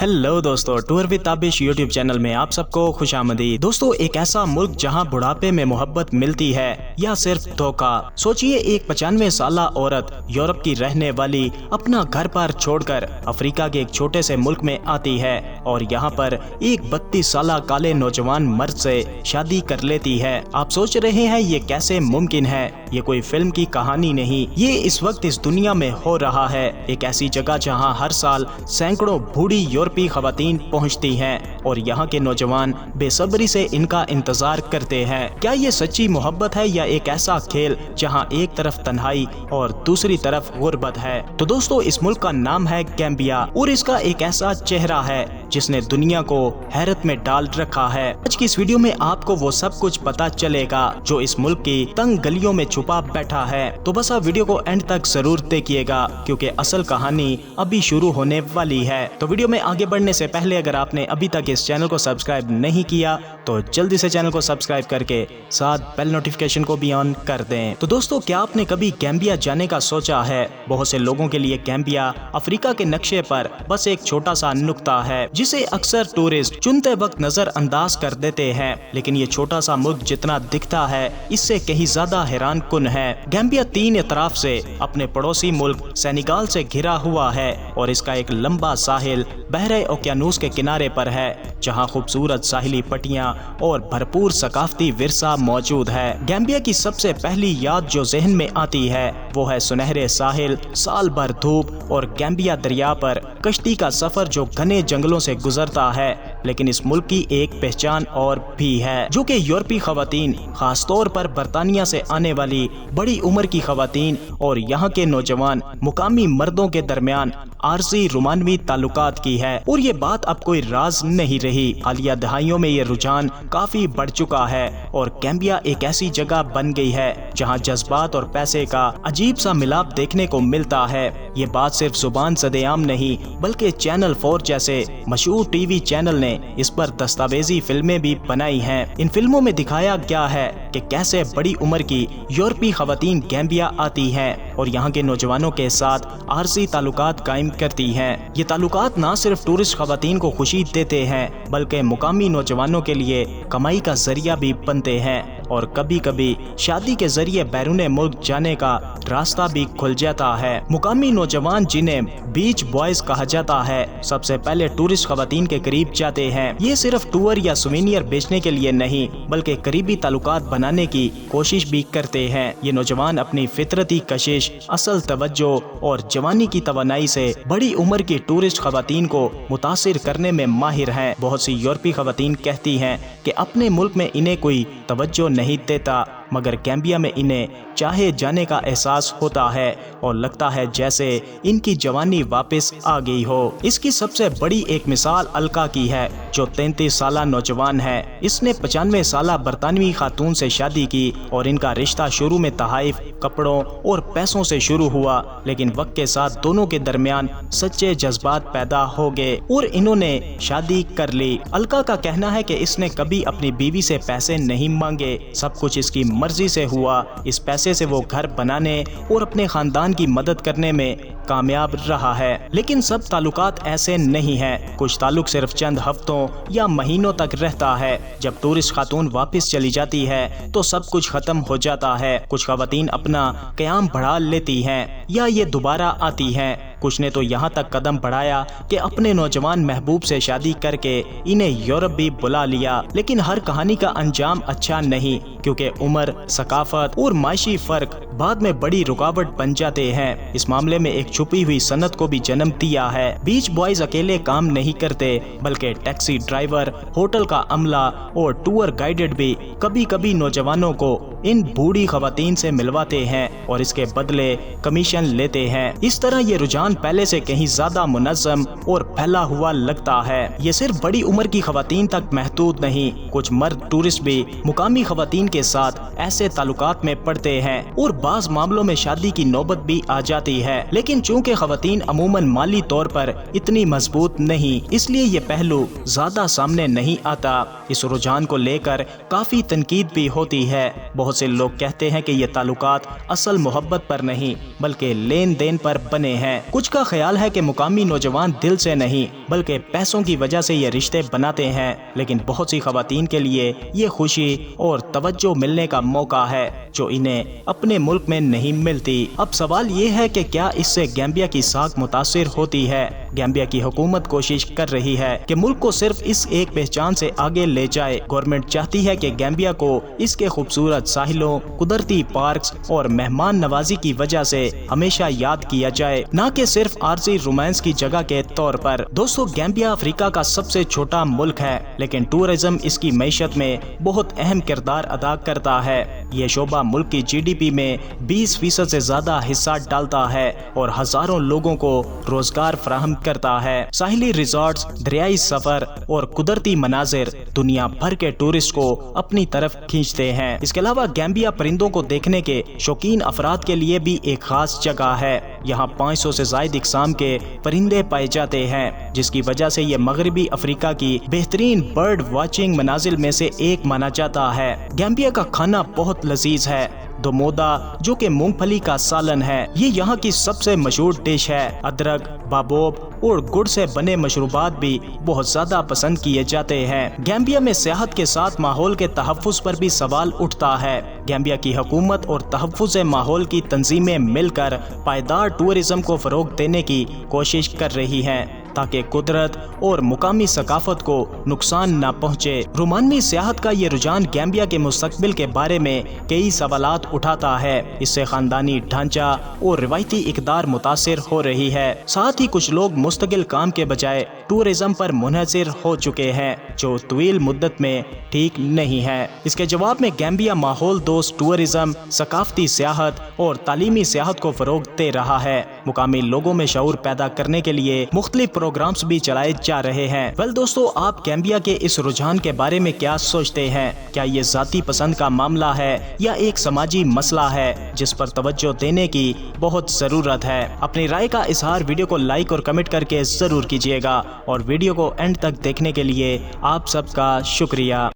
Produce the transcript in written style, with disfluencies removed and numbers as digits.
Hello दोस्तों, tour with Tabish YouTube channel में आप सबको खुशामदीद। दोस्तों, एक ऐसा मुल्क जहां बुढ़ापे में मोहब्बत मिलती है या सिर्फ धोखा। सोचिए, एक 95 साला औरत यूरोप की रहने वाली अपना घर पर छोड़कर अफ्रीका के एक छोटे से मुल्क में आती है और यहाँ पर एक 32 साला काले नौजवान मर्द से शादी कर लेती है। आप सोच रहे हैं ये कैसे मुमकिन है? ये कोई फिल्म की कहानी नहीं, ये इस वक्त इस दुनिया में हो रहा है। एक ऐसी जगह जहाँ हर साल सैकड़ों बूढ़ी यूरोपीय खवातीन पहुंचती हैं और यहाँ के नौजवान बेसब्री से इनका इंतजार करते हैं। क्या ये सच्ची मोहब्बत है या एक ऐसा खेल जहाँ एक तरफ तन्हाई और दूसरी तरफ गुर्बत है? तो दोस्तों, इस मुल्क का नाम है गैम्बिया और इसका एक ऐसा चेहरा है जिसने दुनिया को हैरत में डाल रखा है। आज की इस वीडियो में आपको वो सब कुछ पता चलेगा जो इस मुल्क की तंग गलियों में छुपा बैठा है। तो बस आप वीडियो को एंड तक जरूर देखिएगा क्योंकि असल कहानी अभी शुरू होने वाली है। तो वीडियो में आगे बढ़ने से पहले अगर आपने अभी तक इस चैनल को सब्सक्राइब नहीं किया तो जल्दी से चैनल को सब्सक्राइब करके साथ बेल नोटिफिकेशन को भी ऑन कर दें। तो दोस्तों, क्या आपने कभी गैम्बिया जाने का सोचा है? बहुत से लोगों के लिए गैम्बिया अफ्रीका के नक्शे पर बस एक छोटा सा नुक्ता है जिसे अक्सर टूरिस्ट चुनते वक्त नजर अंदाज कर देते हैं, लेकिन ये छोटा सा मुल्क जितना दिखता है इससे कहीं ज्यादा हैरान कुन है। गैम्बिया तीन तरफ से अपने पड़ोसी मुल्क सेनेगल से घिरा हुआ है और इसका एक लंबा साहिल बहरे ओकियानूस के किनारे पर है जहां खूबसूरत साहिली पट्टियां और भरपूर सकाफती विरसा मौजूद है। गैम्बिया की सबसे पहली याद जो जहन में आती है वो है सुनहरे साहिल, साल भर धूप और गैम्बिया दरिया पर कश्ती का सफर जो घने जंगलों से गुजरता है। लेकिन इस मुल्क की एक पहचान और भी है जो कि यूरोपीय खवातीन, खासतौर पर बर्तानिया से आने वाली बड़ी उम्र की खवातीन और यहाँ के नौजवान मुकामी मर्दों के दरमियान आरसी रोमानवी ताल्लुकात की है। और ये बात अब कोई राज नहीं रही। हालिया दहाइयों में ये रुझान काफी बढ़ चुका है और गैम्बिया एक ऐसी जगह बन गई है जहाँ जज्बात और पैसे का अजीब सा मिलाप देखने को मिलता है। ये बात सिर्फ जुबान सदेआम नहीं बल्कि चैनल 4 जैसे मशहूर टीवी चैनल ने इस पर दस्तावेजी फिल्में भी बनाई हैं। इन फिल्मों में दिखाया गया है कि कैसे बड़ी उम्र की यूरोपीय खवातीन गैम्बिया आती हैं और यहाँ के नौजवानों के साथ आरसी ताल्लुकात कायम करती हैं। ये ताल्लुकात न सिर्फ टूरिस्ट खवातीन को खुशी देते हैं बल्कि मुकामी नौजवानों के लिए कमाई का जरिया भी बनते हैं और कभी कभी शादी के जरिए बैरून मुल्क जाने का रास्ता भी खुल जाता है। मुकामी नौजवान जिन्हें बीच बॉयज कहा जाता है सबसे पहले टूरिस्ट खवातीन के करीब जाते हैं। ये सिर्फ टूर या सुवेनियर बेचने के लिए नहीं बल्कि करीबी ताल्लुकात बनाने की कोशिश भी करते हैं। ये नौजवान अपनी फितरती कशिश, असल तवज्जो और जवानी की तवानाई से बड़ी उम्र की टूरिस्ट खवातीन को मुतासिर करने में माहिर हैं। बहुत सी यूरोपीय खवातीन कहती हैं कि अपने मुल्क में इन्हें कोई तवज्जो नहीं देता मगर गैम्बिया में इन्हें चाहे जाने का एहसास होता है और लगता है जैसे इनकी जवानी वापस आ गई हो। इसकी सबसे बड़ी एक मिसाल अलका की है जो 33 साला नौजवान है। इसने 95 साला बरतानवी खातून से शादी की और इनका रिश्ता शुरू में तहाइफ, कपड़ों और पैसों से शुरू हुआ, लेकिन वक्त के साथ दोनों के दरमियान सच्चे जज्बात पैदा हो गए और इन्होंने शादी कर ली। अलका का कहना है कि इसने कभी अपनी बीवी से पैसे नहीं मांगे, सब कुछ इसकी मर्जी से हुआ। इस पैसे से वो घर बनाने और अपने खानदान की मदद करने में कामयाब रहा है। लेकिन सब ताल्लुकात ऐसे नहीं हैं। कुछ ताल्लुक सिर्फ चंद हफ्तों या महीनों तक रहता है। जब टूरिस्ट खातून वापस चली जाती है तो सब कुछ खत्म हो जाता है। कुछ खवातीन अपना कयाम बढ़ा लेती हैं या ये दोबारा आती हैं। कुछ ने तो यहाँ तक कदम बढ़ाया कि अपने नौजवान महबूब से शादी करके इन्हें यूरोप भी बुला लिया। लेकिन हर कहानी का अंजाम अच्छा नहीं क्योंकि उम्र, सकाफत और माशी फर्क बाद में बड़ी रुकावट बन जाते हैं। इस मामले में एक छुपी हुई सनत को भी जन्म दिया है। बीच बॉयज अकेले काम नहीं करते बल्कि टैक्सी ड्राइवर, होटल का अमला और टूर गाइडेड भी कभी कभी नौजवानों को इन बूढ़ी खवातीन से मिलवाते हैं और इसके बदले कमीशन लेते हैं। इस तरह ये रुझान पहले से कहीं ज्यादा मुनज़्ज़म और फैला हुआ लगता है। ये सिर्फ बड़ी उम्र की खवातीन तक महदूद नहीं, कुछ मर्द टूरिस्ट भी मुकामी खवातीन کے ساتھ ایسے تعلقات میں پڑتے ہیں اور بعض معاملوں میں شادی کی نوبت بھی آ جاتی ہے، لیکن چونکہ خواتین عموماً مالی طور پر اتنی مضبوط نہیں، اس لیے یہ پہلو زیادہ سامنے نہیں آتا۔ اس رجحان کو لے کر کافی تنقید بھی ہوتی ہے۔ بہت سے لوگ کہتے ہیں کہ یہ تعلقات اصل محبت پر نہیں بلکہ لین دین پر بنے ہیں۔ کچھ کا خیال ہے کہ مقامی نوجوان دل سے نہیں بلکہ پیسوں کی وجہ سے یہ رشتے بناتے ہیں، لیکن بہت سی خواتین کے لیے یہ خوشی اور توجہ ملنے کا موقع ہے جو انہیں اپنے ملک میں نہیں ملتی۔ اب سوال یہ ہے کہ کیا اس سے گیمبیا کی ساکھ متاثر ہوتی ہے؟ گیمبیا کی حکومت کوشش کر رہی ہے کہ ملک کو صرف اس ایک پہچان سے آگے لے جائے۔ گورنمنٹ چاہتی ہے کہ گیمبیا کو اس کے خوبصورت ساحلوں، قدرتی پارکس اور مہمان نوازی کی وجہ سے ہمیشہ یاد کیا جائے، نہ کہ صرف عارضی رومانس کی جگہ کے طور پر۔ دوستو، گیمبیا افریقہ کا سب سے چھوٹا ملک ہے، لیکن ٹورزم اس کی معیشت میں بہت اہم کردار ادا کرتا ہے۔ یہ شعبہ ملک کی جی ڈی پی میں 20% سے زیادہ حصہ ڈالتا ہے اور ہزاروں لوگوں کو روزگار فراہم کرتا ہے۔ ساحلی ریزارٹس، دریائی سفر اور قدرتی مناظر دنیا بھر کے ٹورسٹ کو اپنی طرف کھینچتے ہیں۔ اس کے علاوہ گیمبیا پرندوں کو دیکھنے کے شوقین افراد کے لیے بھی ایک خاص جگہ ہے۔ یہاں 500 سے زائد اقسام کے پرندے پائے جاتے ہیں، جس کی وجہ سے یہ مغربی افریقہ کی بہترین برڈ واچنگ منازل میں سے ایک مانا جاتا ہے۔ گیمبیا کا کھانا بہت لذیذ ہے۔ دومودا، جو کہ مونگ پھلی کا سالن ہے، یہ یہاں کی سب سے مشہور ڈش ہے۔ ادرک، بابوب اور گڑ سے بنے مشروبات بھی بہت زیادہ پسند کیے جاتے ہیں۔ گیمبیا میں سیاحت کے ساتھ ماحول کے تحفظ پر بھی سوال اٹھتا ہے۔ گیمبیا کی حکومت اور تحفظ ماحول کی تنظیمیں مل کر پائیدار ٹورزم کو فروغ دینے کی کوشش کر رہی ہیں تاکہ قدرت اور مقامی ثقافت کو نقصان نہ پہنچے۔ رومانوی سیاحت کا یہ رجحان گیمبیا کے مستقبل کے بارے میں کئی سوالات اٹھاتا ہے۔ اس سے خاندانی ڈھانچہ اور روایتی اقدار متاثر ہو رہی ہے۔ ساتھ ہی کچھ لوگ مستقل کام کے بجائے ٹورزم پر منحصر ہو چکے ہیں، جو طویل مدت میں ٹھیک نہیں ہے۔ اس کے جواب میں گیمبیا ماحول دوست ٹورزم، ثقافتی سیاحت اور تعلیمی سیاحت کو فروغ دے رہا ہے۔ مقامی لوگوں میں شعور پیدا کرنے کے لیے مختلف پروگرامز بھی چلائے جا رہے ہیں۔ دوستو، آپ گیمبیا کے اس رجحان کے بارے میں کیا سوچتے ہیں؟ کیا یہ ذاتی پسند کا معاملہ ہے یا ایک سماجی مسئلہ ہے جس پر توجہ دینے کی بہت ضرورت ہے؟ اپنی رائے کا اظہار ویڈیو کو لائک اور کمنٹ کر کے ضرور کیجیے گا، اور ویڈیو کو اینڈ تک دیکھنے کے لیے آپ سب کا شکریہ۔